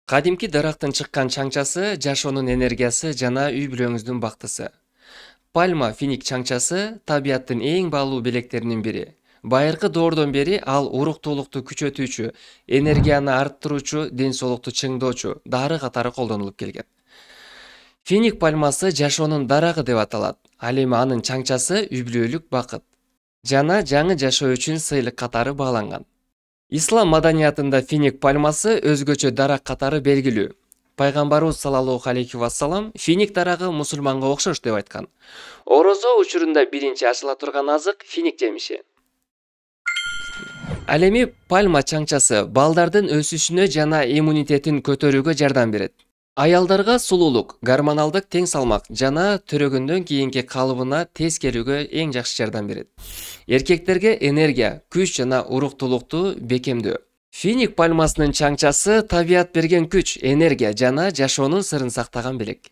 Кадимки дарактын чыккан чаңчасы жашоонун энергиясы жана үй бүлөңүздүн бактысы. Пальма финик чаңчасы табияттын эң баалуу белектеринин бири. Байыркы доордон бери ал уруктуулукту күчөтүүчү, энергияны арттыруучу, ден соолукту чыңдоочу дары катары колдонулуп келген. Финик пальмасы жашоонун дарагы деп аталат. Ал эми анын чаңчасы үй бүлөлүк бакыт жана жаңы жашоо үчүн сыйлык катары бааланган. Ислам маданиятында финик пальмасы өзгөчө дарак катары белгилүү. Пайгамбарыбыз саллаллаху алейхи вассалам финик дарагы мусулманга окшош деп айткан. Орозо учурунда биринчи ачыла турган азык финик жемиши. Ал эми пальма чаңчасы балдардын өсүшүнө жана иммунитетин көтөрүүгө жардам берет. Аялдарга сулуулук, гормоналдык тең салмак жана төрөгөндөн кийинки калыбына тез келүүгө эң жакшы жардам берет. Эркектерге энергия, күч жана уруктуулукту бекемдөө. Финик пальмасынын чаңчасы табият берген күч, энергия жана жашоонун сырын сактаган белек.